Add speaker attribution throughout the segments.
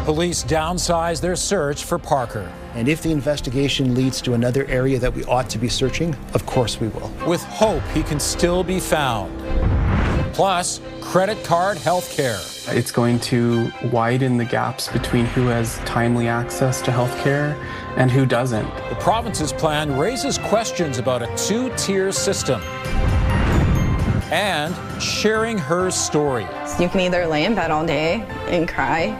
Speaker 1: Police downsize their search for Parker.
Speaker 2: And if the investigation leads to another area that we ought to be searching, of course we will.
Speaker 1: With hope he can still be found. Plus, credit card health care.
Speaker 3: It's going to widen the gaps between who has timely access to health care and who doesn't.
Speaker 1: The province's plan raises questions about a two-tier system. And sharing her story.
Speaker 4: You can either lay in bed all day and cry,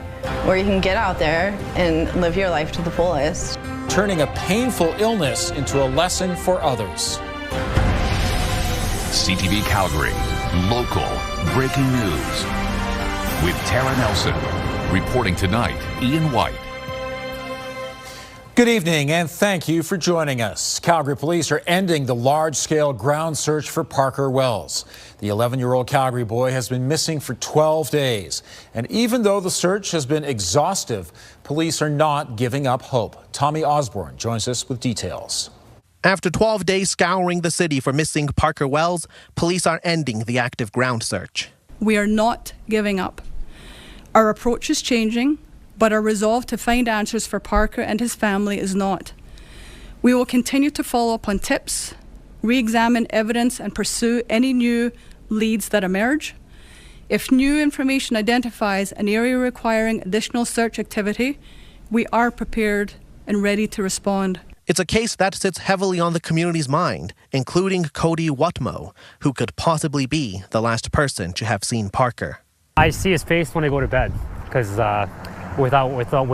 Speaker 4: or you can get out there and live your life to the fullest.
Speaker 1: Turning a painful illness into a lesson for others.
Speaker 5: CTV Calgary, local breaking news. With Tara Nelson. Reporting tonight, Ian White.
Speaker 1: Good evening and thank you for joining us. Calgary police are ending the large-scale ground search for Parker Wells. The 11-year-old Calgary boy has been missing for 12 days. And even though the search has been exhaustive, police are not giving up hope. Tommy Osborne joins us with details.
Speaker 6: After 12 days scouring the city for missing Parker Wells, police are ending the active ground search.
Speaker 7: We are not giving up. Our approach is changing, but our resolve to find answers for Parker and his family is not. We will continue to follow up on tips, re-examine evidence, and pursue any new leads that emerge. If new information identifies an area requiring additional search activity, we are prepared and ready to respond.
Speaker 6: It's a case that sits heavily on the community's mind, including Cody Watmo, who could possibly be the last person to have seen Parker.
Speaker 8: I see his face when I go to bed, because with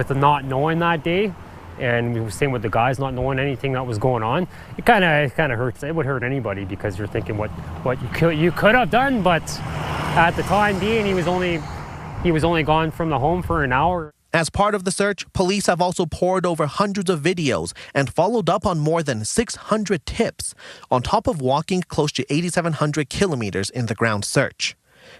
Speaker 8: the not knowing that day, and we were same with the guys not knowing anything that was going on, it kind of hurts. It would hurt anybody because you're thinking what you could have done, but at the time being, he was only gone from the home for an hour.
Speaker 6: As part of the search, police have also pored over hundreds of videos and followed up on more than 600 tips, on top of walking close to 8,700 kilometers in the ground search.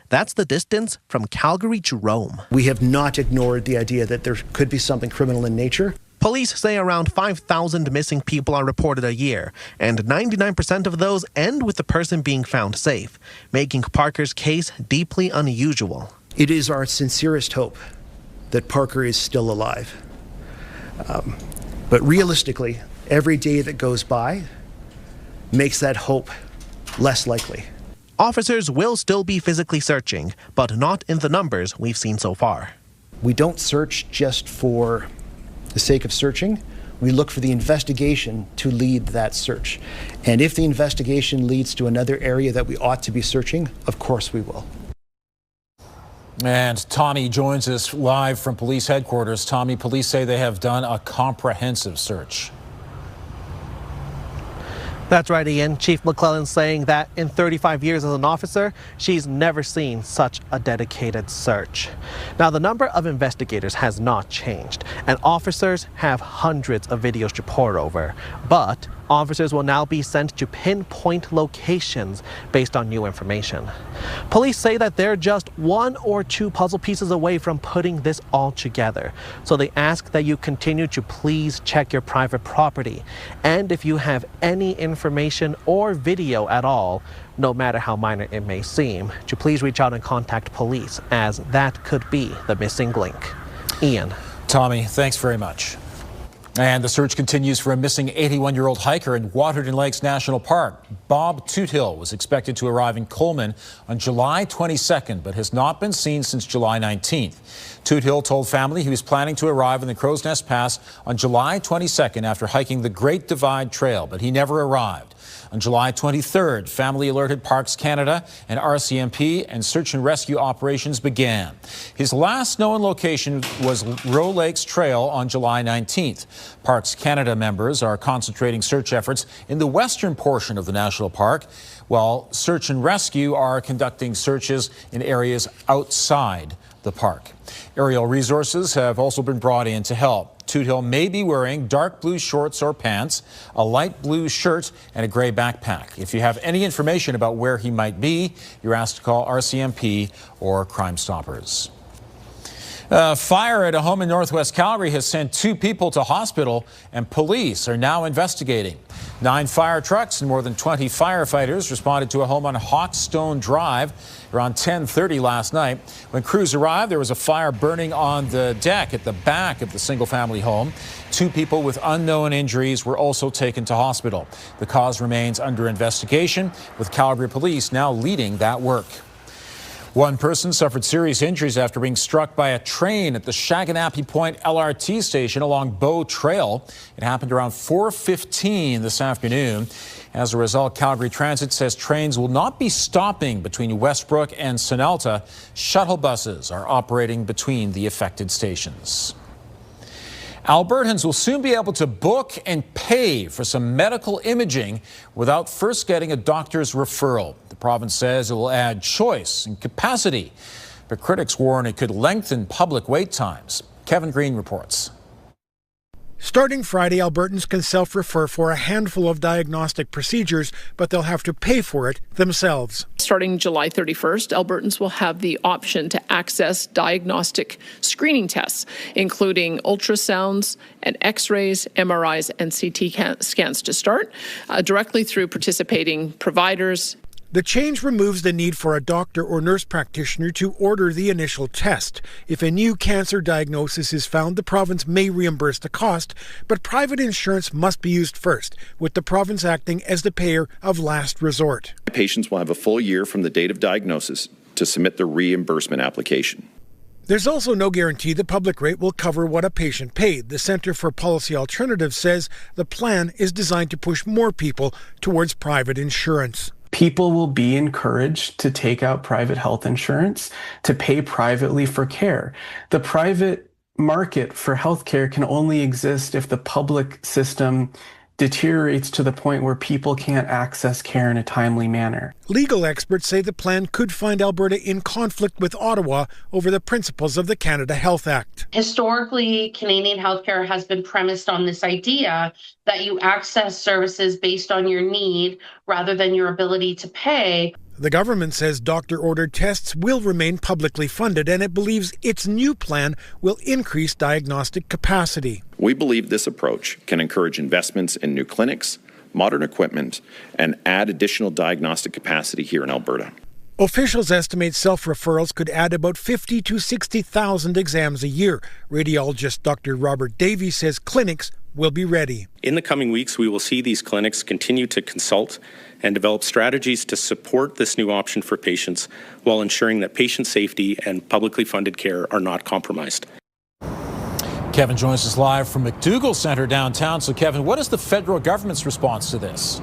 Speaker 6: That's the distance from Calgary to Rome.
Speaker 2: We have not ignored the idea that there could be something criminal in nature.
Speaker 6: Police say around 5,000 missing people are reported a year, and 99% of those end with the person being found safe, making Parker's case deeply unusual.
Speaker 2: It is our sincerest hope that Parker is still alive. But realistically, every day that goes by makes that hope less likely.
Speaker 6: Officers will still be physically searching, but not in the numbers we've seen so far.
Speaker 2: We don't search just for the sake of searching. We look for the investigation to lead that search. And if the investigation leads to another area that we ought to be searching, of course we will.
Speaker 1: And Tommy joins us live from police headquarters. Tommy, police say they have done a comprehensive search.
Speaker 6: That's right, Ian. Chief McClellan saying that in 35 years as an officer, she's never seen such a dedicated search. Now, the number of investigators has not changed, and officers have hundreds of videos to pore over. But officers will now be sent to pinpoint locations based on new information. Police say that they're just one or two puzzle pieces away from putting this all together. So they ask that you continue to please check your private property. And if you have any information or video at all, no matter how minor it may seem, to please reach out and contact police, as that could be the missing link. Ian.
Speaker 1: Tommy, thanks very much. And the search continues for a missing 81-year-old hiker in Waterton Lakes National Park. Bob Toothill was expected to arrive in Coleman on July 22nd, but has not been seen since July 19th. Toothill told family he was planning to arrive in the Crow's Nest Pass on July 22nd after hiking the Great Divide Trail, but he never arrived. On July 23rd, family alerted Parks Canada and RCMP, and search and rescue operations began. His last known location was Roe Lakes Trail on July 19th. Parks Canada members are concentrating search efforts in the western portion of the national park, while search and rescue are conducting searches in areas outside the park. Aerial resources have also been brought in to help. Toothill may be wearing dark blue shorts or pants, a light blue shirt, and a gray backpack. If you have any information about where he might be, you're asked to call RCMP or Crime Stoppers. Fire at a home in northwest Calgary has sent 2 people to hospital, and police are now investigating. 9 fire trucks and more than 20 firefighters responded to a home on Hawkstone Drive around 10:30 last night. When crews arrived, there was a fire burning on the deck at the back of the single-family home. 2 people with unknown injuries were also taken to hospital. The cause remains under investigation, with Calgary Police now leading that work. One person suffered serious injuries after being struck by a train at the Shaganappi Point LRT station along Bow Trail. It happened around 4:15 this afternoon. As a result, Calgary Transit says trains will not be stopping between Westbrook and Sunelta. Shuttle buses are operating between the affected stations. Albertans will soon be able to book and pay for some medical imaging without first getting a doctor's referral. The province says it will add choice and capacity, but critics warn it could lengthen public wait times. Kevin Green reports.
Speaker 9: Starting Friday, Albertans can self-refer for a handful of diagnostic procedures, but they'll have to pay for it themselves.
Speaker 10: Starting July 31st, Albertans will have the option to access diagnostic screening tests, including ultrasounds and X-rays, MRIs, and CT scans to start, directly through participating providers.
Speaker 9: The change removes the need for a doctor or nurse practitioner to order the initial test. If a new cancer diagnosis is found, the province may reimburse the cost, but private insurance must be used first, with the province acting as the payer of last resort.
Speaker 11: Patients will have a full year from the date of diagnosis to submit their reimbursement application.
Speaker 9: There's also no guarantee the public rate will cover what a patient paid. The Centre for Policy Alternatives says the plan is designed to push more people towards private insurance.
Speaker 3: People will be encouraged to take out private health insurance, to pay privately for care. The private market for healthcare can only exist if the public system deteriorates to the point where people can't access care in a timely manner.
Speaker 9: Legal experts say the plan could find Alberta in conflict with Ottawa over the principles of the Canada Health Act.
Speaker 12: Historically, Canadian healthcare has been premised on this idea that you access services based on your need rather than your ability to pay.
Speaker 9: The government says doctor-ordered tests will remain publicly funded, and it believes its new plan will increase diagnostic capacity.
Speaker 11: We believe this approach can encourage investments in new clinics, modern equipment, and add additional diagnostic capacity here in Alberta.
Speaker 9: Officials estimate self-referrals could add about 50 to 60,000 exams a year. Radiologist Dr. Robert Davies says clinics will be ready.
Speaker 13: In the coming weeks, we will see these clinics continue to consult and develop strategies to support this new option for patients while ensuring that patient safety and publicly funded care are not compromised.
Speaker 1: Kevin joins us live from McDougall Centre downtown. So, Kevin, what is the federal government's response to this?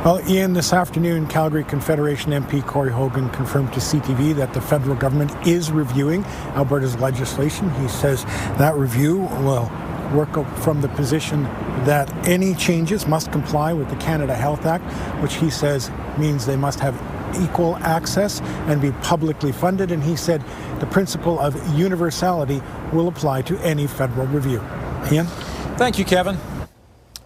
Speaker 9: Well, Ian, this afternoon, Calgary Confederation MP Corey Hogan confirmed to CTV that the federal government is reviewing Alberta's legislation. He says that review will work from the position that any changes must comply with the Canada Health Act, which he says means they must have equal access and be publicly funded. And he said the principle of universality will apply to any federal review. Ian?
Speaker 1: Thank you, Kevin.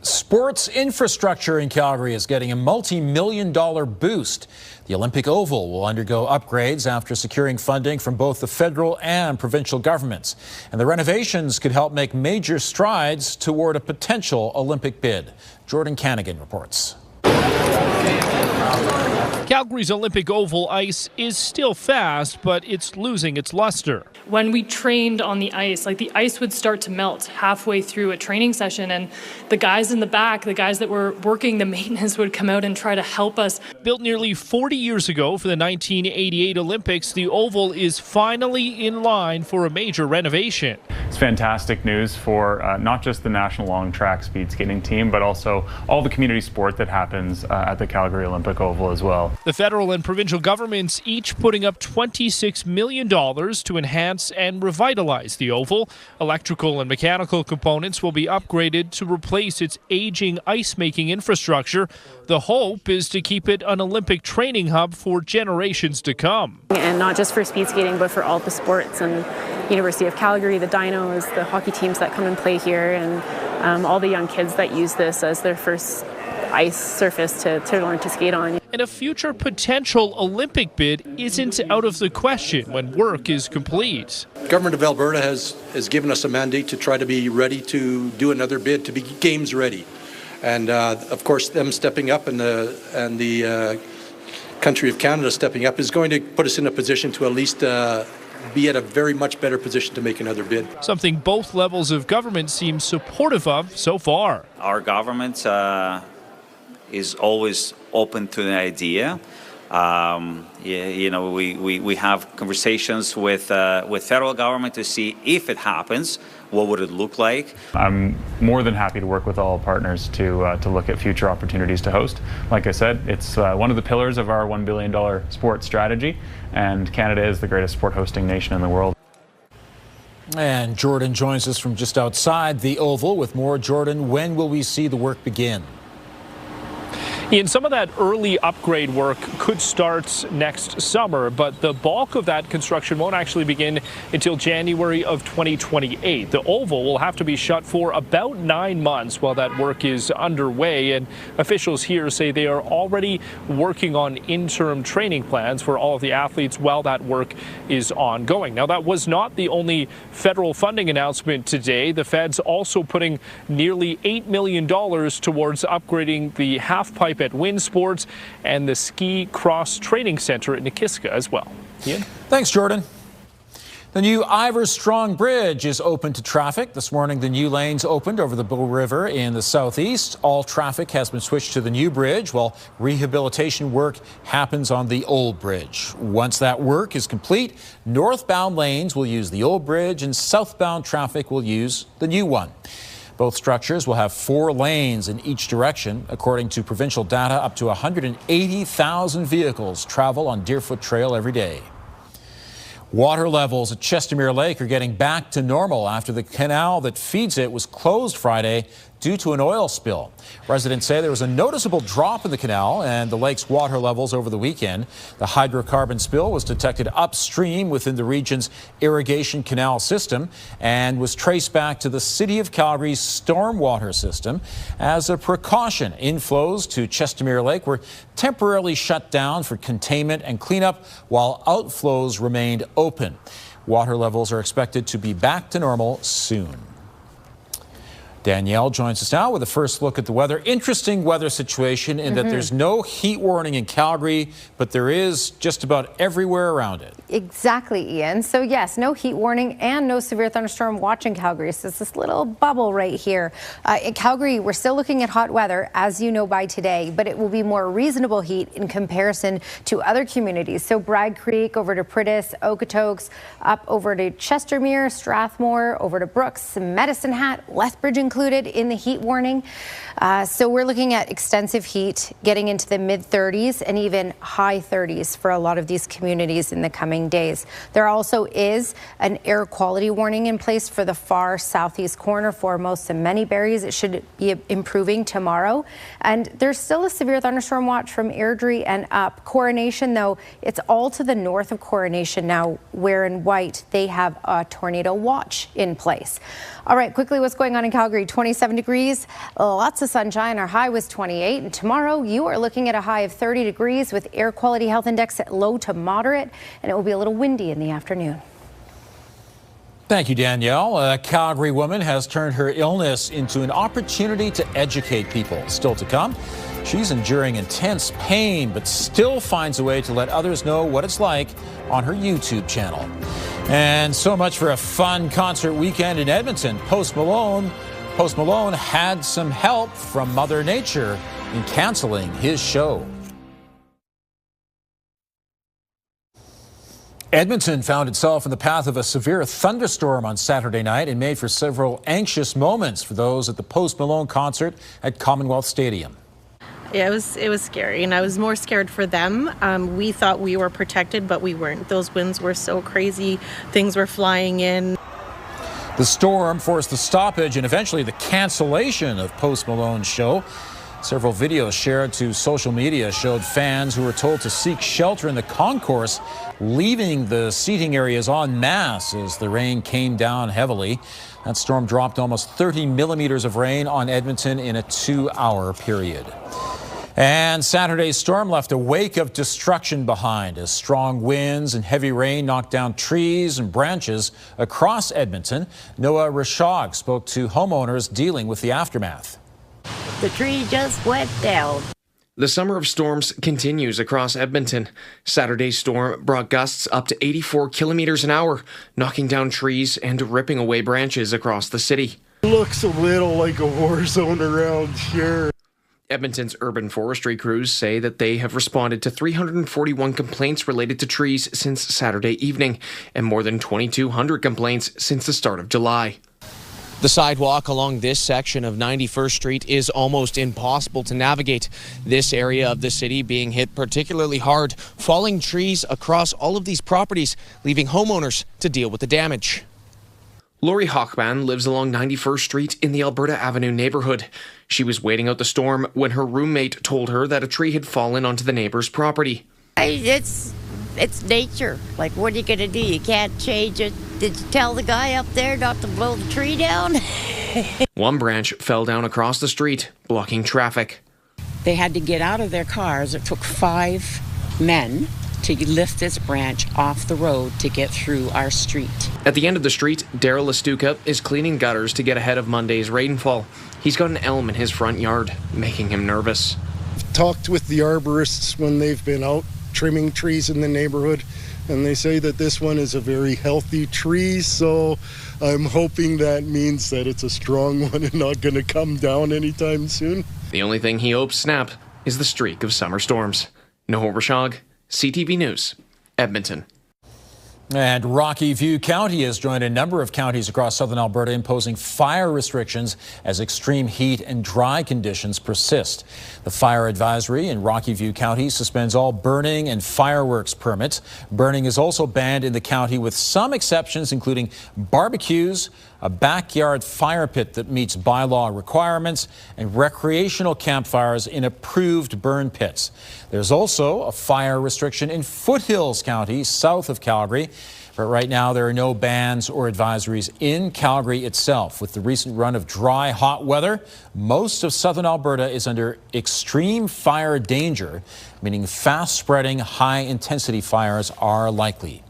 Speaker 1: Sports infrastructure in Calgary is getting a multi-million-dollar boost. The Olympic Oval will undergo upgrades after securing funding from both the federal and provincial governments. And the renovations could help make major strides toward a potential Olympic bid. Jordan Canagan reports.
Speaker 14: Calgary's Olympic Oval ice is still fast, but it's losing its luster.
Speaker 15: When we trained on the ice, the ice would start to melt halfway through a training session, and the guys in the back, the guys that were working the maintenance, would come out and try to help us.
Speaker 14: Built nearly 40 years ago for the 1988 Olympics, the Oval is finally in line for a major renovation.
Speaker 16: It's fantastic news for not just the national long track speed skating team, but also all the community sport that happens at the Calgary Olympic Oval as well.
Speaker 14: The federal and provincial governments each putting up $26 million to enhance and revitalize the Oval. Electrical and mechanical components will be upgraded to replace its aging ice-making infrastructure. The hope is to keep it an Olympic training hub for generations to come.
Speaker 17: And not just for speed skating, but for all the sports. And University of Calgary, the Dinos, the hockey teams that come and play here, and all the young kids that use this as their first ice surface to learn to skate on.
Speaker 14: And a future potential Olympic bid isn't out of the question when work is complete.
Speaker 18: Government of Alberta has given us a mandate to try to be ready to do another bid, to be games ready. And of course, them stepping up and the country of Canada stepping up is going to put us in a position to at least be at a very much better position to make another bid.
Speaker 14: Something both levels of government seem supportive of so far.
Speaker 19: Our government is always open to the idea. We have conversations with federal government to see if it happens, what would it look like.
Speaker 16: I'm more than happy to work with all partners to look at future opportunities to host. Like I said, it's one of the pillars of our $1 billion sports strategy, and Canada is the greatest sport hosting nation in the world.
Speaker 1: And Jordan joins us from just outside the Oval with more. Jordan, when will we see the work begin?
Speaker 14: Ian, some of that early upgrade work could start next summer, but the bulk of that construction won't actually begin until January of 2028. The Oval will have to be shut for about 9 months while that work is underway, and officials here say they are already working on interim training plans for all of the athletes while that work is ongoing. Now, that was not the only federal funding announcement today. The Fed's also putting nearly $8 million towards upgrading the half-pipe at Wind Sports and the Ski Cross Training Center at Nikiska as well. Ian?
Speaker 1: Thanks, Jordan. The new Ivers Strong Bridge is open to traffic. This morning, the new lanes opened over the Bow River in the southeast. All traffic has been switched to the new bridge while rehabilitation work happens on the old bridge. Once that work is complete, northbound lanes will use the old bridge and southbound traffic will use the new one. Both structures will have 4 lanes in each direction. According to provincial data, up to 180,000 vehicles travel on Deerfoot Trail every day. Water levels at Chestermere Lake are getting back to normal after the canal that feeds it was closed Friday due to an oil spill. Residents say there was a noticeable drop in the canal and the lake's water levels over the weekend. The hydrocarbon spill was detected upstream within the region's irrigation canal system and was traced back to the City of Calgary's stormwater system. As a precaution, inflows to Chestermere Lake were temporarily shut down for containment and cleanup while outflows remained open. Water levels are expected to be back to normal soon. Danielle joins us now with a first look at the weather. Interesting weather situation in that there's no heat warning in Calgary, but there is just about everywhere around it.
Speaker 20: Exactly, Ian. So yes, no heat warning and no severe thunderstorm watch in Calgary. So it's this little bubble right here. In Calgary, we're still looking at hot weather, as you know by today, but it will be more reasonable heat in comparison to other communities. So Bragg Creek over to Priddis, Okotoks, up over to Chestermere, Strathmore, over to Brooks, Medicine Hat, Lethbridge included in the heat warning. So we're looking at extensive heat getting into the mid-30s and even high 30s for a lot of these communities in the coming days. There also is an air quality warning in place for the far southeast corner for most and many berries. It should be improving tomorrow. And there's still a severe thunderstorm watch from Airdrie and up. Coronation, though, it's all to the north of Coronation now, where in white they have a tornado watch in place. All right, quickly, what's going on in Calgary? 27 degrees, lots of sunshine. Our high was 28. And tomorrow you are looking at a high of 30 degrees with air quality health index at low to moderate, and it will be a little windy in the afternoon.
Speaker 1: Thank you, Danielle. A Calgary woman has turned her illness into an opportunity to educate people. Still to come, she's enduring intense pain, but still finds a way to let others know what it's like on her YouTube channel. And so much for a fun concert weekend in Edmonton. Post Malone had some help from Mother Nature in canceling his show. Edmonton found itself in the path of a severe thunderstorm on Saturday night and made for several anxious moments for those at the Post Malone concert at Commonwealth Stadium.
Speaker 21: Yeah, it was scary, and I was more scared for them. We thought we were protected, but we weren't. Those winds were so crazy. Things were flying in.
Speaker 1: The storm forced the stoppage and eventually the cancellation of Post Malone's show. Several videos shared to social media showed fans who were told to seek shelter in the concourse, leaving the seating areas en masse as the rain came down heavily. That storm dropped almost 30 millimeters of rain on Edmonton in a 2-hour period. And Saturday's storm left a wake of destruction behind as strong winds and heavy rain knocked down trees and branches across Edmonton. Noah Rashog spoke to homeowners dealing with the aftermath.
Speaker 4: The tree just went down.
Speaker 22: The summer of storms continues across Edmonton. Saturday's storm brought gusts up to 84 kilometers an hour, knocking down trees and ripping away branches across the city.
Speaker 23: Looks a little like a war zone around here.
Speaker 22: Edmonton's urban forestry crews say that they have responded to 341 complaints related to trees since Saturday evening, and more than 2,200 complaints since the start of July.
Speaker 24: The sidewalk along this section of 91st Street is almost impossible to navigate. This area of the city being hit particularly hard, falling trees across all of these properties, leaving homeowners to deal with the damage.
Speaker 22: Lori Hochman lives along 91st Street in the Alberta Avenue neighborhood. She was waiting out the storm when her roommate told her that a tree had fallen onto the neighbor's property.
Speaker 4: It's nature. Like, what are you going to do? You can't change it. Did you tell the guy up there not to blow the tree down?
Speaker 22: One branch fell down across the street, blocking traffic.
Speaker 25: They had to get out of their cars. It took 5 men to lift this branch off the road to get through our street.
Speaker 22: At the end of the street, Daryl Lestuka is cleaning gutters to get ahead of Monday's rainfall. He's got an elm in his front yard, making him nervous.
Speaker 23: I've talked with the arborists when they've been out trimming trees in the neighborhood, and they say that this one is a very healthy tree, so I'm hoping that means that it's a strong one and not going to come down anytime soon.
Speaker 22: The only thing he hopes snap is the streak of summer storms. Noah Rashog, CTV News, Edmonton.
Speaker 1: And Rocky View County has joined a number of counties across southern Alberta imposing fire restrictions as extreme heat and dry conditions persist. The fire advisory in Rocky View County suspends all burning and fireworks permits. Burning is also banned in the county with some exceptions, including barbecues, a backyard fire pit that meets bylaw requirements, and recreational campfires in approved burn pits. There's also a fire restriction in Foothills County, south of Calgary. But right now, there are no bans or advisories in Calgary itself. With the recent run of dry, hot weather, most of southern Alberta is under extreme fire danger, meaning fast-spreading, high-intensity fires are likely.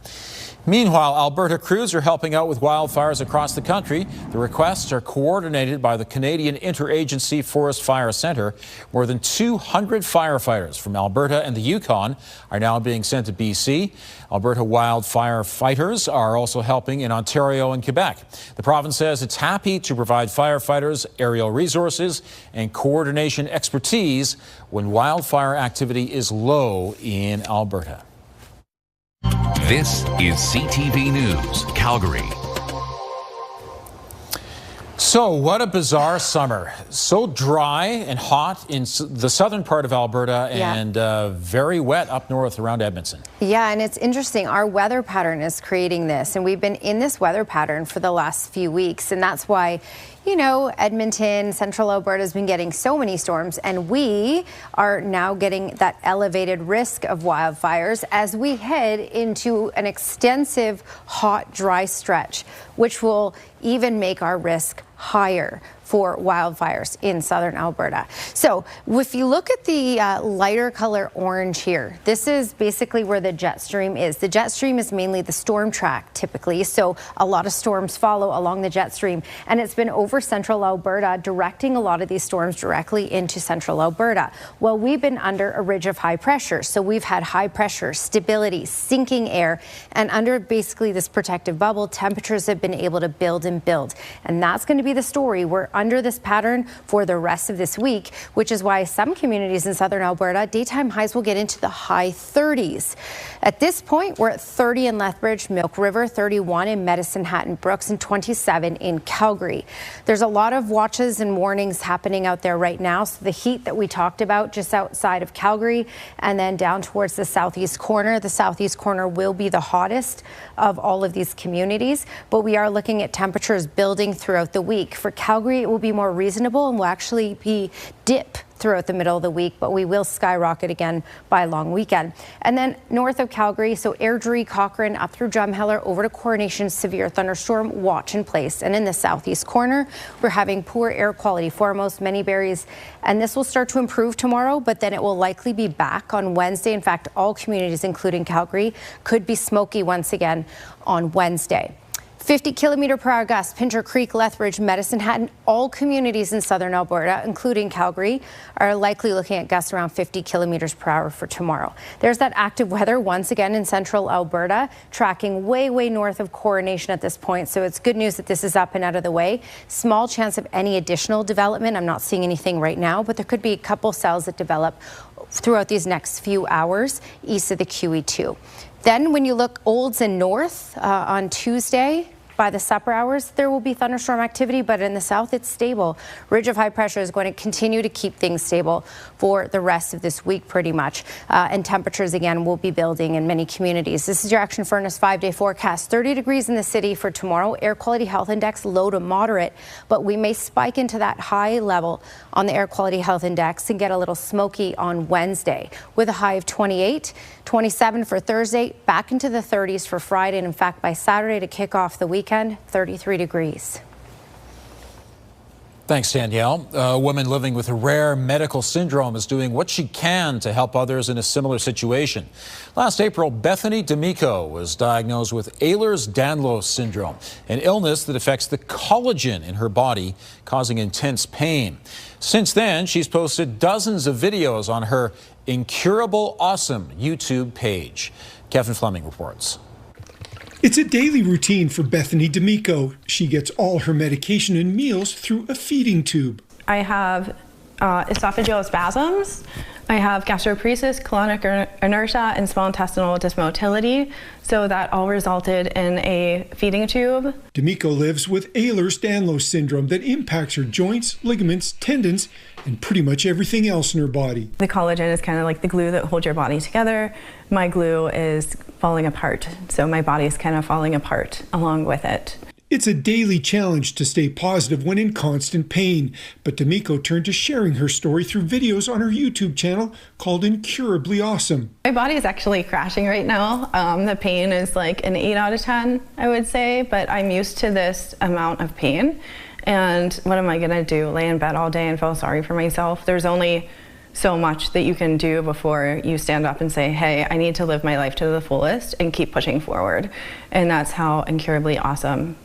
Speaker 1: Meanwhile, Alberta crews are helping out with wildfires across the country. The requests are coordinated by the Canadian Interagency Forest Fire Centre. More than 200 firefighters from Alberta and the Yukon are now being sent to BC. Alberta wildfire fighters are also helping in Ontario and Quebec. The province says it's happy to provide firefighters aerial resources and coordination expertise when wildfire activity is low in Alberta.
Speaker 5: This is CTV News, Calgary.
Speaker 1: So what a bizarre summer. So dry and hot in the southern part of Alberta and very wet up north around Edmonton.
Speaker 20: Yeah, and it's interesting. Our weather pattern is creating this, and we've been in this weather pattern for the last few weeks, and that's why, you know, Edmonton, central Alberta has been getting so many storms, and we are now getting that elevated risk of wildfires as we head into an extensive hot, dry stretch, which will even make our risk higher for wildfires in southern Alberta. So if you look at the lighter color orange here, this is basically where the jet stream is. The jet stream is mainly the storm track typically, so a lot of storms follow along the jet stream, and it's been over central Alberta, directing a lot of these storms directly into central Alberta. Well, we've been under a ridge of high pressure, so we've had high pressure, stability, sinking air, and under basically this protective bubble, temperatures have been able to build and build, and that's going to be the story. We're under this pattern for the rest of this week, which is why some communities in southern Alberta, daytime highs will get into the high 30s. At this point, we're at 30 in Lethbridge, Milk River, 31 in Medicine Hat and Brooks, and 27 in Calgary. There's a lot of watches and warnings happening out there right now. So the heat that we talked about just outside of Calgary and then down towards the southeast corner. The southeast corner will be the hottest of all of these communities, but we are looking at temperatures building throughout the week. For Calgary, it will be more reasonable and will actually be dip throughout the middle of the week, but we will skyrocket again by a long weekend. And then north of Calgary, so Airdrie, Cochrane, up through Drumheller, over to Coronation, severe thunderstorm watch in place. And in the southeast corner, we're having poor air quality foremost, many berries, and this will start to improve tomorrow, but then it will likely be back on Wednesday. In fact, all communities, including Calgary, could be smoky once again on Wednesday. 50-kilometer-per-hour gusts, Pincher Creek, Lethbridge, Medicine Hat, and all communities in southern Alberta, including Calgary, are likely looking at gusts around 50 kilometers per hour for tomorrow. There's that active weather once again in central Alberta, tracking way north of Coronation at this point. So it's good news that this is up and out of the way. Small chance of any additional development. I'm not seeing anything right now, but there could be a couple cells that develop throughout these next few hours east of the QE2. Then when you look Olds and north on Tuesday, by the supper hours, there will be thunderstorm activity, but in the south, it's stable. Ridge of high pressure is going to continue to keep things stable for the rest of this week, pretty much. And temperatures, again, will be building in many communities. This is your Action Furnace 5-day forecast. 30 degrees in the city for tomorrow. Air quality health index low to moderate, but we may spike into that high level on the air quality health index and get a little smoky on Wednesday with a high of 28, 27 for Thursday, back into the 30s for Friday. And in fact, by Saturday to kick off the weekend, 33 degrees.
Speaker 1: Thanks, Danielle. A woman living with a rare medical syndrome is doing what she can to help others in a similar situation. Last April, Bethany D'Amico was diagnosed with Ehlers-Danlos syndrome, an illness that affects the collagen in her body, causing intense pain. Since then, she's posted dozens of videos on her Incurable Awesome YouTube page. Kevin Fleming reports.
Speaker 2: It's a daily routine for Bethany D'Amico. She gets all her medication and meals through a feeding tube.
Speaker 6: I have esophageal spasms. I have gastroparesis, colonic inertia, and small intestinal dysmotility. So that all resulted in a feeding tube.
Speaker 2: D'Amico lives with Ehlers-Danlos syndrome that impacts her joints, ligaments, tendons, and pretty much everything else in her body.
Speaker 6: The collagen is kind of like the glue that holds your body together. My glue is falling apart, so my body is kind of falling apart along with it.
Speaker 2: It's a daily challenge to stay positive when in constant pain, but D'Amico turned to sharing her story through videos on her YouTube channel called Incurably Awesome.
Speaker 6: My body is actually crashing right now. The pain is like an 8 out of 10, I would say, but I'm used to this amount of pain. And what am I gonna do? Lay in bed all day and feel sorry for myself? There's only so much that you can do before you stand up and say, hey, I need to live my life to the fullest and keep pushing forward. And that's how Incurably Awesome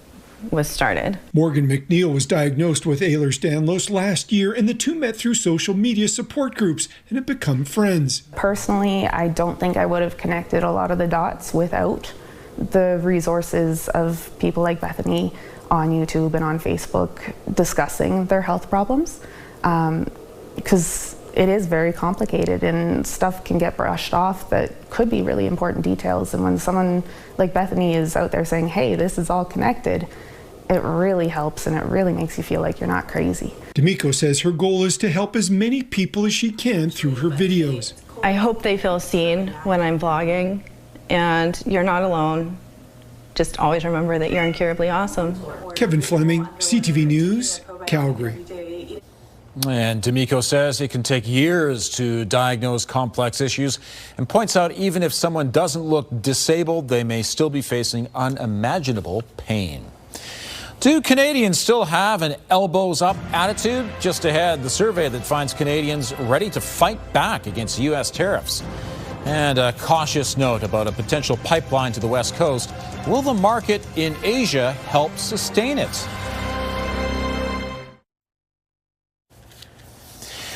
Speaker 6: was started.
Speaker 2: Morgan McNeil was diagnosed with Ehlers-Danlos last year, and the two met through social media support groups and have become friends.
Speaker 7: Personally, I don't think I would have connected a lot of the dots without the resources of people like Bethany on YouTube and on Facebook discussing their health problems, because it is very complicated and stuff can get brushed off that could be really important details. And when someone like Bethany is out there saying, hey, this is all connected, it really helps and it really makes you feel like you're not crazy.
Speaker 2: D'Amico says her goal is to help as many people as she can through her videos.
Speaker 6: I hope they feel seen when I'm vlogging, and you're not alone. Just always remember that you're incurably awesome.
Speaker 2: Kevin Fleming, CTV News, Calgary.
Speaker 1: And D'Amico says it can take years to diagnose complex issues and points out even if someone doesn't look disabled, they may still be facing unimaginable pain. Do Canadians still have an elbows up attitude? Just ahead, the survey that finds Canadians ready to fight back against U.S. tariffs. And a cautious note about a potential pipeline to the West Coast. Will the market in Asia help sustain it?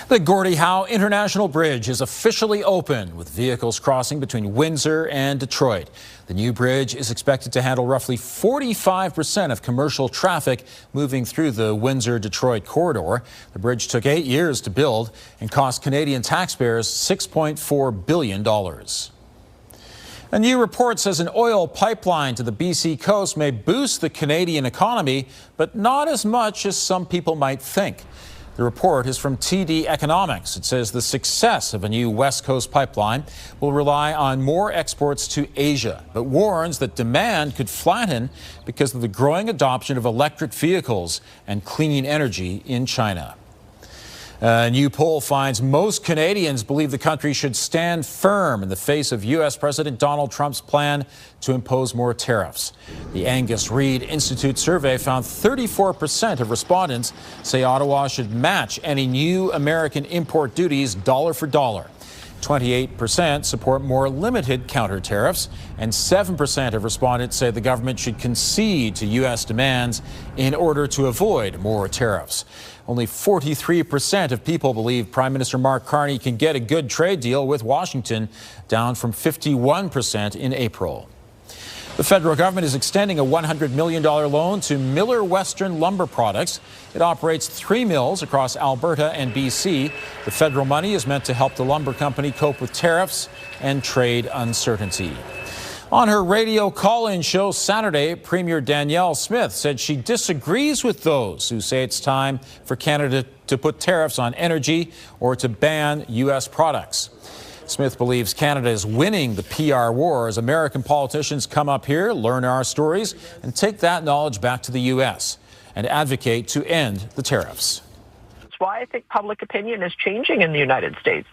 Speaker 1: The Gordie Howe International Bridge is officially open, with vehicles crossing between Windsor and Detroit. The new bridge is expected to handle roughly 45% of commercial traffic moving through the Windsor-Detroit corridor. The bridge took 8 years to build and cost Canadian taxpayers $6.4 billion. A new report says an oil pipeline to the BC coast may boost the Canadian economy, but not as much as some people might think. The report is from TD Economics. It says the success of a new West Coast pipeline will rely on more exports to Asia, but warns that demand could flatten because of the growing adoption of electric vehicles and clean energy in China. A new poll finds most Canadians believe the country should stand firm in the face of U.S. President Donald Trump's plan to impose more tariffs. The Angus Reid Institute survey found 34% of respondents say Ottawa should match any new American import duties dollar for dollar. 28% support more limited counter tariffs, and 7% of respondents say the government should concede to U.S. demands in order to avoid more tariffs. Only 43% of people believe Prime Minister Mark Carney can get a good trade deal with Washington, down from 51% in April. The federal government is extending a $100 million loan to Miller Western Lumber Products. It operates 3 mills across Alberta and BC. The federal money is meant to help the lumber company cope with tariffs and trade uncertainty. On her radio call-in show Saturday, Premier Danielle Smith said she disagrees with those who say it's time for Canada to put tariffs on energy or to ban U.S. products. Smith believes Canada is winning the PR war as American politicians come up here, learn our stories, and take that knowledge back to the U.S. and advocate to end the tariffs.
Speaker 3: That's why I think public opinion is changing in the United States.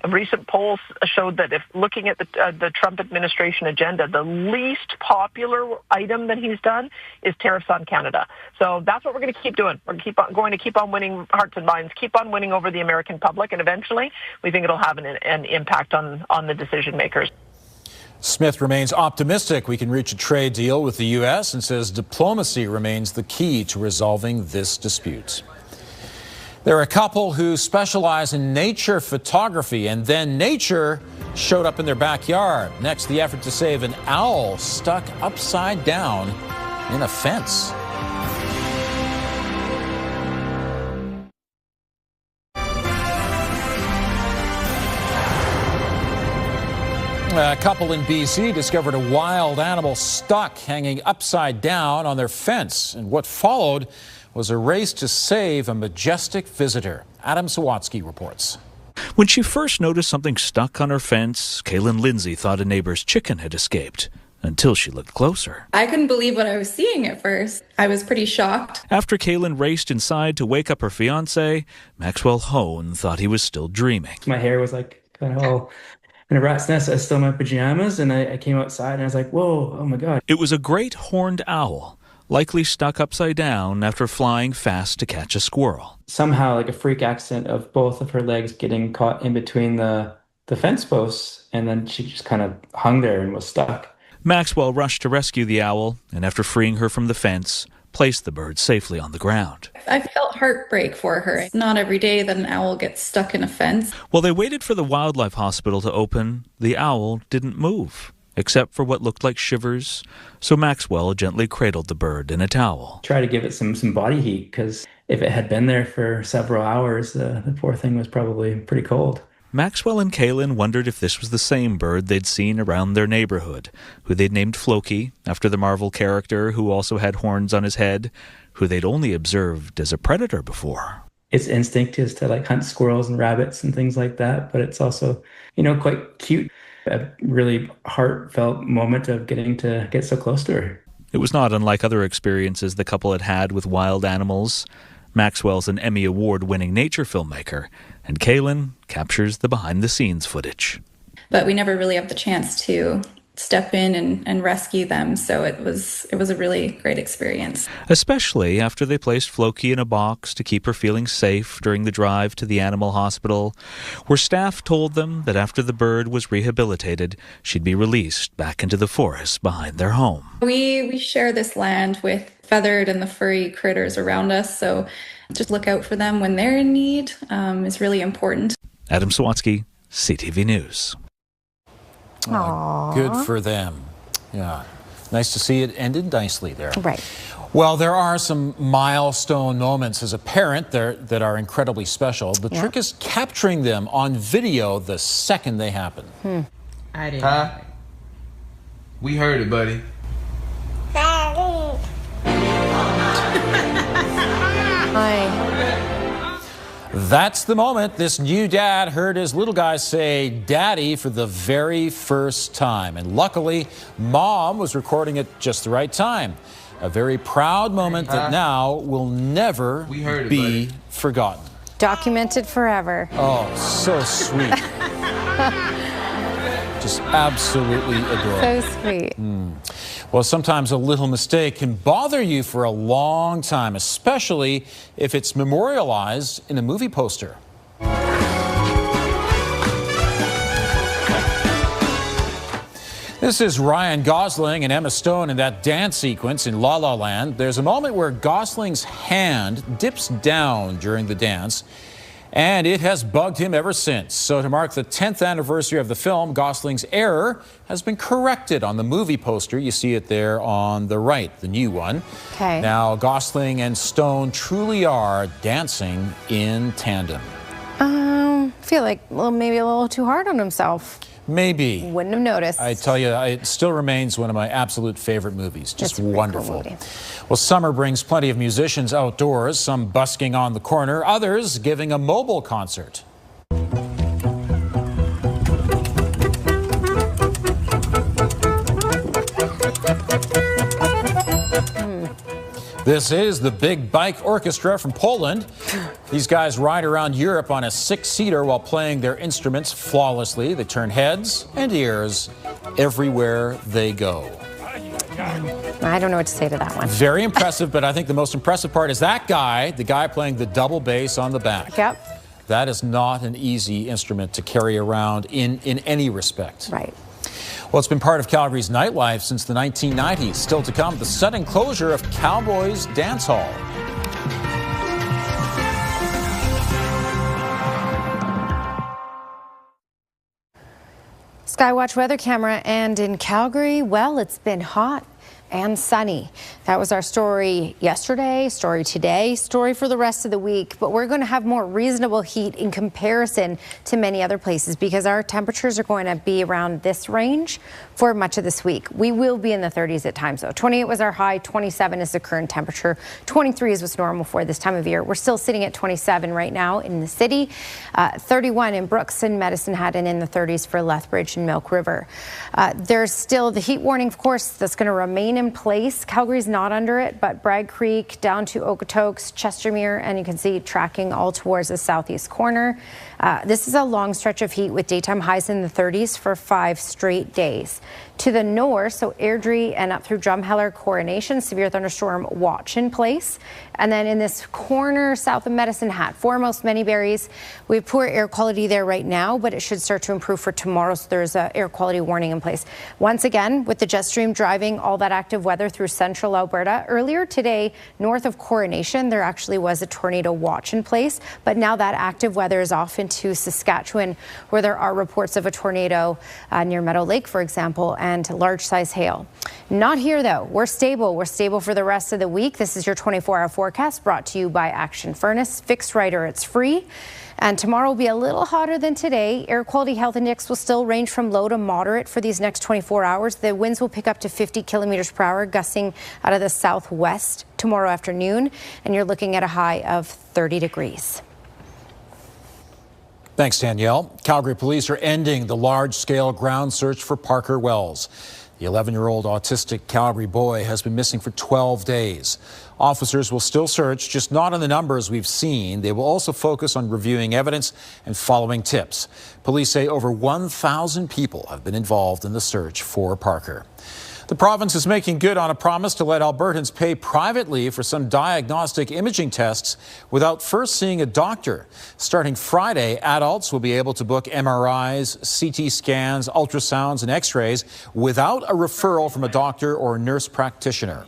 Speaker 3: Recent polls showed that if looking at the Trump administration agenda, the least popular item that he's done is tariffs on Canada. So that's what we're going to keep doing. We're going to keep on winning hearts and minds, keep on winning over the American public, and eventually we think it'll have an impact on the decision makers.
Speaker 1: Smith remains optimistic we can reach a trade deal with the U.S. and says diplomacy remains the key to resolving this dispute. They're a couple who specialize in nature photography, and then nature showed up in their backyard. Next, the effort to save an owl stuck upside down in a fence. A couple in BC discovered a wild animal stuck hanging upside down on their fence, and what followed was a race to save a majestic visitor. Adam Sawatsky reports.
Speaker 8: When she first noticed something stuck on her fence, Kaylin Lindsay thought a neighbor's chicken had escaped, until she looked closer.
Speaker 10: I couldn't believe what I was seeing at first. I was pretty shocked.
Speaker 8: After Kaylin raced inside to wake up her fiancé, Maxwell Hone thought he was still dreaming.
Speaker 11: My hair was like kind of all in a rat's nest. I was still in my pajamas, and I came outside and I was like, whoa, oh my God.
Speaker 8: It was a great horned owl, likely stuck upside down after flying fast to catch a squirrel.
Speaker 11: Somehow, like a freak accident of both of her legs getting caught in between the fence posts, and then she just kind of hung there and was stuck.
Speaker 8: Maxwell rushed to rescue the owl, and after freeing her from the fence, placed the bird safely on the ground.
Speaker 10: I felt heartbreak for her. It's not every day that an owl gets stuck in a fence.
Speaker 8: While they waited for the wildlife hospital to open, the owl didn't move, except for what looked like shivers, so Maxwell gently cradled the bird in a towel.
Speaker 11: Try to give it some body heat, because if it had been there for several hours, the poor thing was probably pretty cold.
Speaker 8: Maxwell and Kaylin wondered if this was the same bird they'd seen around their neighborhood, who they'd named Floki, after the Marvel character who also had horns on his head, who they'd only observed as a predator before.
Speaker 11: Its instinct is to hunt squirrels and rabbits and things like that, but it's also, quite cute. A really heartfelt moment of getting to get so close to her.
Speaker 8: It was not unlike other experiences the couple had had with wild animals. Maxwell's an Emmy Award-winning nature filmmaker, and Kaylin captures the behind-the-scenes footage.
Speaker 10: But we never really have the chance to step in and rescue them, so it was a really great experience.
Speaker 8: Especially after they placed Floki in a box to keep her feeling safe during the drive to the animal hospital, where staff told them that after the bird was rehabilitated, she'd be released back into the forest behind their home.
Speaker 10: We share this land with feathered and the furry critters around us, so just look out for them when they're in need is really important.
Speaker 8: Adam Sawatsky, CTV News.
Speaker 1: Good for them. Yeah. Nice to see it ended nicely there.
Speaker 20: Right.
Speaker 1: Well, there are some milestone moments as a parent that are incredibly special. The trick is capturing them on video the second they happen.
Speaker 12: I didn't. Huh? We heard it, buddy.
Speaker 1: That's the moment this new dad heard his little guy say daddy for the very first time. And luckily, mom was recording at just the right time. A very proud moment that now will never be forgotten.
Speaker 20: Documented forever.
Speaker 1: Oh, so sweet. Just absolutely adorable.
Speaker 20: So sweet.
Speaker 1: Well, sometimes a little mistake can bother you for a long time, especially if it's memorialized in a movie poster. This is Ryan Gosling and Emma Stone in that dance sequence in La La Land. There's a moment where Gosling's hand dips down during the dance, and it has bugged him ever since. So to mark the 10th anniversary of the film, Gosling's error has been corrected on the movie poster. You see it there on the right, the new one.
Speaker 20: Okay.
Speaker 1: Now, Gosling and Stone truly are dancing in tandem.
Speaker 20: I feel like maybe a little too hard on himself.
Speaker 1: Maybe.
Speaker 20: Wouldn't have noticed.
Speaker 1: I tell you, it still remains one of my absolute favorite movies. Just wonderful.
Speaker 20: Cool movie.
Speaker 1: Well, summer brings plenty of musicians outdoors, some busking on the corner, others giving a mobile concert. This is the Big Bike Orchestra from Poland. These guys ride around Europe on a 6-seater while playing their instruments flawlessly. They turn heads and ears everywhere they go.
Speaker 20: I don't know what to say to that one.
Speaker 1: Very impressive, but I think the most impressive part is that guy, the guy playing the double bass on the back.
Speaker 20: Yep.
Speaker 1: That is not an easy instrument to carry around in any respect.
Speaker 20: Right.
Speaker 1: Well, it's been part of Calgary's nightlife since the 1990s. Still to come, the sudden closure of Cowboys Dance Hall.
Speaker 20: Skywatch weather camera, and in Calgary, well, it's been hot and sunny. That was our story yesterday, story today, story for the rest of the week. But we're going to have more reasonable heat in comparison to many other places because our temperatures are going to be around this range for much of this week. We will be in the 30s at times, though. 28 was our high, 27 is the current temperature, 23 is what's normal for this time of year. We're still sitting at 27 right now in the city, 31 in Brooks and Medicine Hat, and in the 30s for Lethbridge and Milk River. There's still the heat warning, of course, that's going to remain in place. Calgary's not under it, but Bragg Creek down to Okotoks, Chestermere, and you can see tracking all towards the southeast corner. This is a long stretch of heat with daytime highs in the 30s for 5 straight days. To the north, so Airdrie and up through Drumheller, Coronation, severe thunderstorm watch in place. And then in this corner south of Medicine Hat, foremost Manyberries, we have poor air quality there right now, but it should start to improve for tomorrow, so there's an air quality warning in place. Once again, with the jet stream driving all that active weather through central Alberta, earlier today, north of Coronation, there actually was a tornado watch in place, but now that active weather is off into Saskatchewan, where there are reports of a tornado near Meadow Lake, for example, and large size hail. Not here, though. We're stable. We're stable for the rest of the week. This is your 24-hour forecast brought to you by Action Furnace. Fixed Rider, it's free. And tomorrow will be a little hotter than today. Air quality health index will still range from low to moderate for these next 24 hours. The winds will pick up to 50 kilometers per hour, gusting out of the southwest tomorrow afternoon. And you're looking at a high of 30 degrees.
Speaker 1: Thanks, Danielle. Calgary police are ending the large-scale ground search for Parker Wells. The 11-year-old autistic Calgary boy has been missing for 12 days. Officers will still search, just not on the numbers we've seen. They will also focus on reviewing evidence and following tips. Police say over 1,000 people have been involved in the search for Parker. The province is making good on a promise to let Albertans pay privately for some diagnostic imaging tests without first seeing a doctor. Starting Friday, adults will be able to book MRIs, CT scans, ultrasounds, and x-rays without a referral from a doctor or nurse practitioner.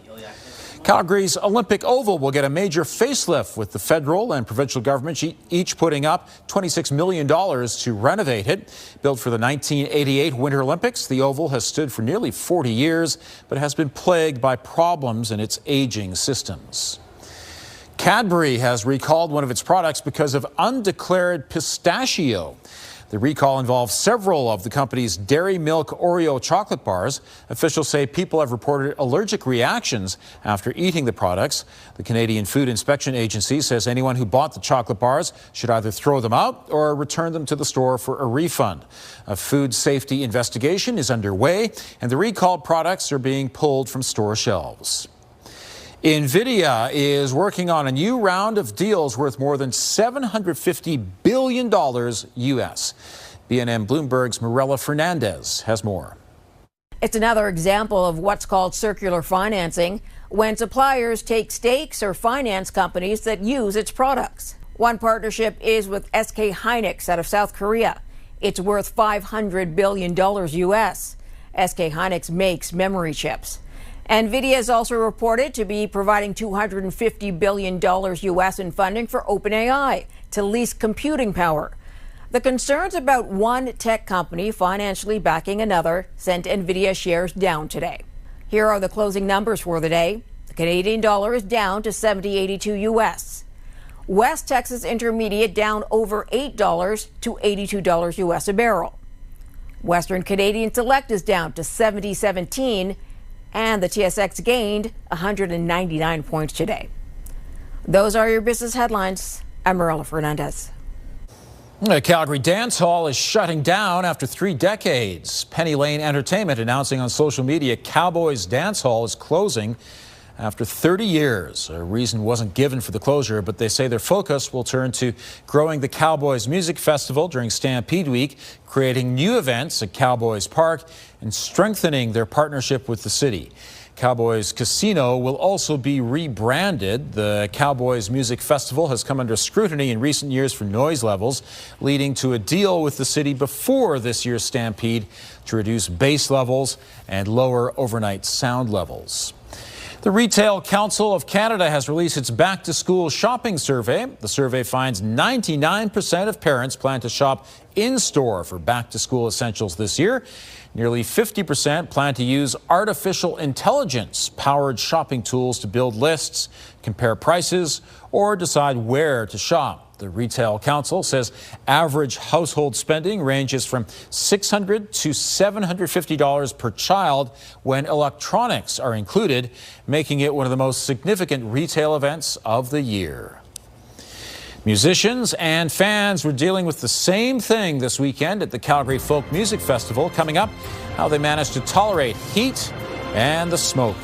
Speaker 1: Calgary's Olympic Oval will get a major facelift, with the federal and provincial governments each putting up $26 million to renovate it. Built for the 1988 Winter Olympics, the Oval has stood for nearly 40 years, but has been plagued by problems in its aging systems. Cadbury has recalled one of its products because of undeclared pistachio. The recall involves several of the company's Dairy Milk Oreo chocolate bars. Officials say people have reported allergic reactions after eating the products. The Canadian Food Inspection Agency says anyone who bought the chocolate bars should either throw them out or return them to the store for a refund. A food safety investigation is underway, and the recalled products are being pulled from store shelves. NVIDIA is working on a new round of deals worth more than $750 billion U.S. BNN Bloomberg's Mirella Fernandez has more.
Speaker 9: It's another example of what's called circular financing, when suppliers take stakes or finance companies that use its products. One partnership is with SK Hynix out of South Korea. It's worth $500 billion U.S. SK Hynix makes memory chips. NVIDIA is also reported to be providing $250 billion U.S. in funding for OpenAI to lease computing power. The concerns about one tech company financially backing another sent NVIDIA shares down today. Here are the closing numbers for the day. The Canadian dollar is down to $70.82 U.S. West Texas Intermediate down over $8 to $82 U.S. a barrel. Western Canadian Select is down to $70.17, and the TSX gained 199 points today. Those are your business headlines. I'm Marilla Fernandez.
Speaker 1: The Calgary Dance Hall is shutting down after 3 decades. Penny Lane Entertainment announcing on social media Cowboys Dance Hall is closing after 30 years. A reason wasn't given for the closure, but they say their focus will turn to growing the Cowboys Music Festival during Stampede Week, creating new events at Cowboys Park, and strengthening their partnership with the city. Cowboys Casino will also be rebranded. The Cowboys Music Festival has come under scrutiny in recent years for noise levels, leading to a deal with the city before this year's Stampede to reduce bass levels and lower overnight sound levels. The Retail Council of Canada has released its back-to-school shopping survey. The survey finds 99% of parents plan to shop in-store for back-to-school essentials this year. Nearly 50% plan to use artificial intelligence-powered shopping tools to build lists, compare prices, or decide where to shop. The Retail Council says average household spending ranges from $600 to $750 per child when electronics are included, making it one of the most significant retail events of the year. Musicians and fans were dealing with the same thing this weekend at the Calgary Folk Music Festival. Coming up, how they managed to tolerate heat and the smoke.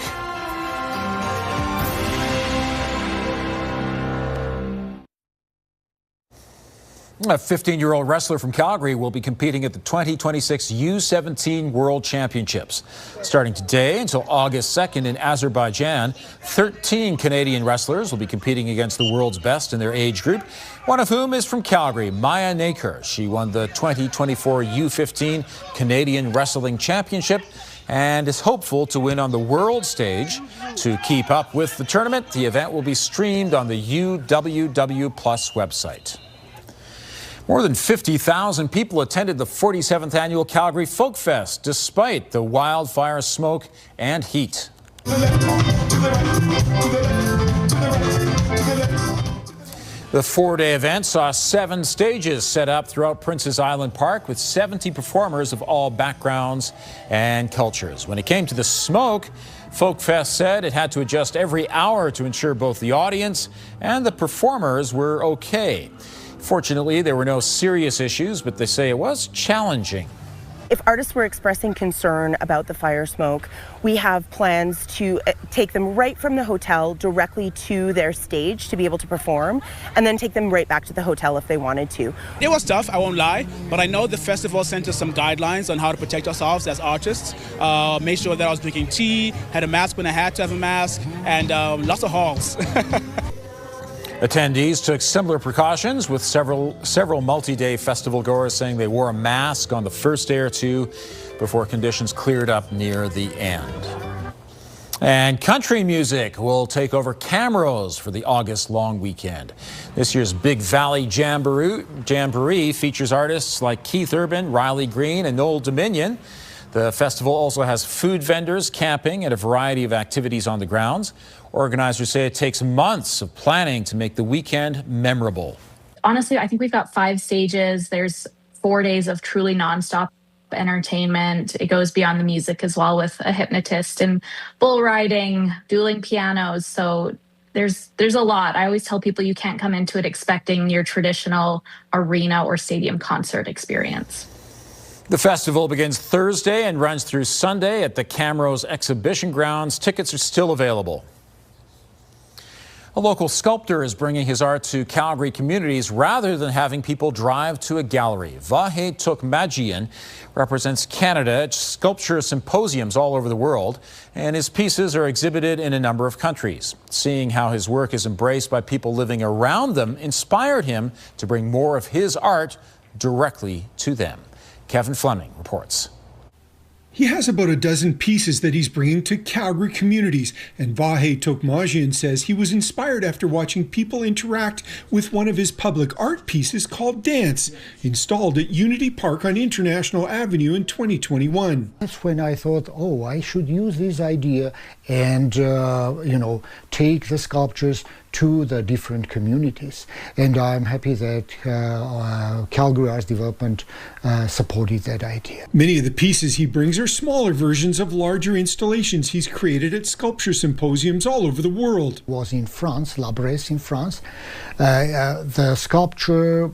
Speaker 1: A 15-year-old wrestler from Calgary will be competing at the 2026 U17 World Championships. Starting today until August 2nd in Azerbaijan, 13 Canadian wrestlers will be competing against the world's best in their age group, one of whom is from Calgary, Maya Naker. She won the 2024 U15 Canadian Wrestling Championship and is hopeful to win on the world stage. To keep up with the tournament, the event will be streamed on the UWW Plus website. More than 50,000 people attended the 47th annual Calgary Folk Fest, despite the wildfire smoke and heat. The 4-day event saw 7 stages set up throughout Prince's Island Park with 70 performers of all backgrounds and cultures. When it came to the smoke, Folk Fest said it had to adjust every hour to ensure both the audience and the performers were okay. Fortunately, there were no serious issues, but they say it was challenging.
Speaker 13: If artists were expressing concern about the fire smoke, we have plans to take them right from the hotel directly to their stage to be able to perform, and then take them right back to the hotel if they wanted to.
Speaker 15: It was tough, I won't lie, but I know the festival sent us some guidelines on how to protect ourselves as artists. Made sure that I was drinking tea, had a mask when I had to have a mask, and lots of halls.
Speaker 1: Attendees took similar precautions, with several multi-day festival goers saying they wore a mask on the first day or two before conditions cleared up near the end. And country music will take over Camrose for the August long weekend. This year's Big Valley Jamboree features artists like Keith Urban, Riley Green, and Noel Dominion. The festival also has food vendors, camping, and a variety of activities on the grounds. Organizers say it takes months of planning to make the weekend memorable.
Speaker 17: Honestly, I think we've got 5 stages. There's 4 days of truly nonstop entertainment. It goes beyond the music as well, with a hypnotist and bull riding, dueling pianos. So there's a lot. I always tell people you can't come into it expecting your traditional arena or stadium concert experience.
Speaker 1: The festival begins Thursday and runs through Sunday at the Camrose Exhibition Grounds. Tickets are still available. A local sculptor is bringing his art to Calgary communities rather than having people drive to a gallery. Vahe Tukmajian represents Canada at sculpture symposiums all over the world, and his pieces are exhibited in a number of countries. Seeing how his work is embraced by people living around them inspired him to bring more of his art directly to them. Kevin Fleming reports.
Speaker 2: He has about a dozen pieces that he's bringing to Calgary communities, and Vahe Tokmajian says he was inspired after watching people interact with one of his public art pieces called Dance, installed at Unity Park on International Avenue in 2021.
Speaker 14: That's when I thought, oh, I should use this idea and, take the sculptures to the different communities. And I'm happy that Calgary Arts Development supported that idea.
Speaker 2: Many of the pieces he brings are smaller versions of larger installations he's created at sculpture symposiums all over the world.
Speaker 14: It was in France, La Bresse in France. The sculpture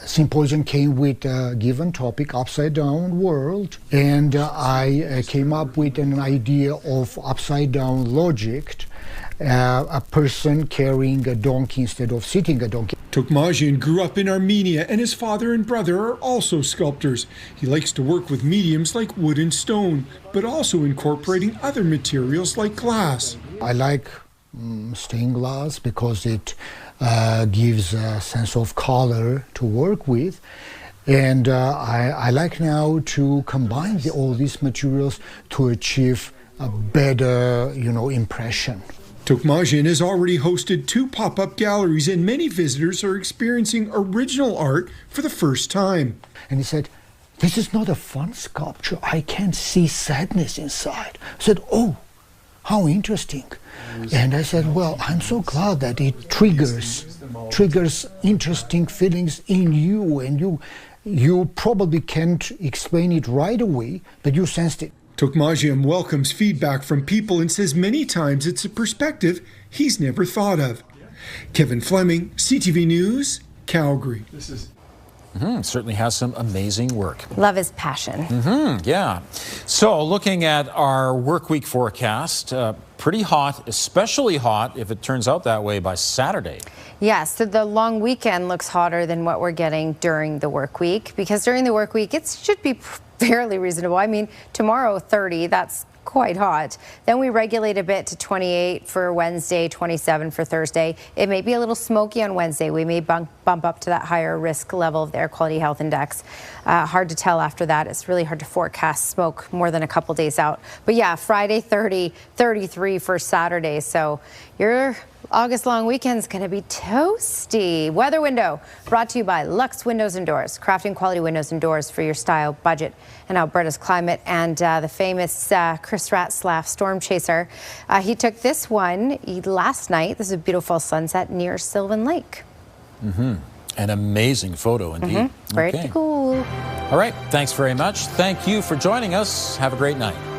Speaker 14: symposium came with a given topic, upside down world, and I came up with an idea of upside down logic. A person carrying a donkey instead of sitting a donkey.
Speaker 2: Tokmajian grew up in Armenia, and his father and brother are also sculptors. He likes to work with mediums like wood and stone, but also incorporating other materials like glass.
Speaker 14: I like stained glass because it gives a sense of color to work with. And I like now to combine all these materials to achieve a better, impression.
Speaker 2: Tokmajian has already hosted 2 pop-up galleries, and many visitors are experiencing original art for the first time.
Speaker 14: And he said, this is not a fun sculpture. I can't see sadness inside. I said, oh, how interesting. And I said, well, I'm so glad that it triggers interesting feelings in you, and you probably can't explain it right away, but you sensed it.
Speaker 2: Tokmajian welcomes feedback from people and says many times it's a perspective he's never thought of. Kevin Fleming, CTV News, Calgary.
Speaker 1: Certainly has some amazing work.
Speaker 20: Love his passion.
Speaker 1: Yeah. So looking at our work week forecast, pretty hot, especially hot if it turns out that way by Saturday.
Speaker 20: Yes, so the long weekend looks hotter than what we're getting during the work week, because during the work week it should be fairly reasonable. I mean, tomorrow 30, that's quite hot. Then we regulate a bit to 28 for Wednesday, 27 for Thursday. It may be a little smoky on Wednesday. We may bump up to that higher risk level of the air quality health index. Hard to tell after that. It's really hard to forecast smoke more than a couple days out. But yeah, Friday 30, 33 for Saturday. So your August long weekend's going to be toasty. Weather window brought to you by Lux Windows and Doors, crafting quality windows and doors for your style, budget, and Alberta's climate. And the famous Chris Ratzlaff storm chaser, he took this one last night. This is a beautiful sunset near Sylvan Lake.
Speaker 1: An amazing photo indeed.
Speaker 20: Very cool.
Speaker 1: All right, thanks very much. Thank you for joining us. Have a great night.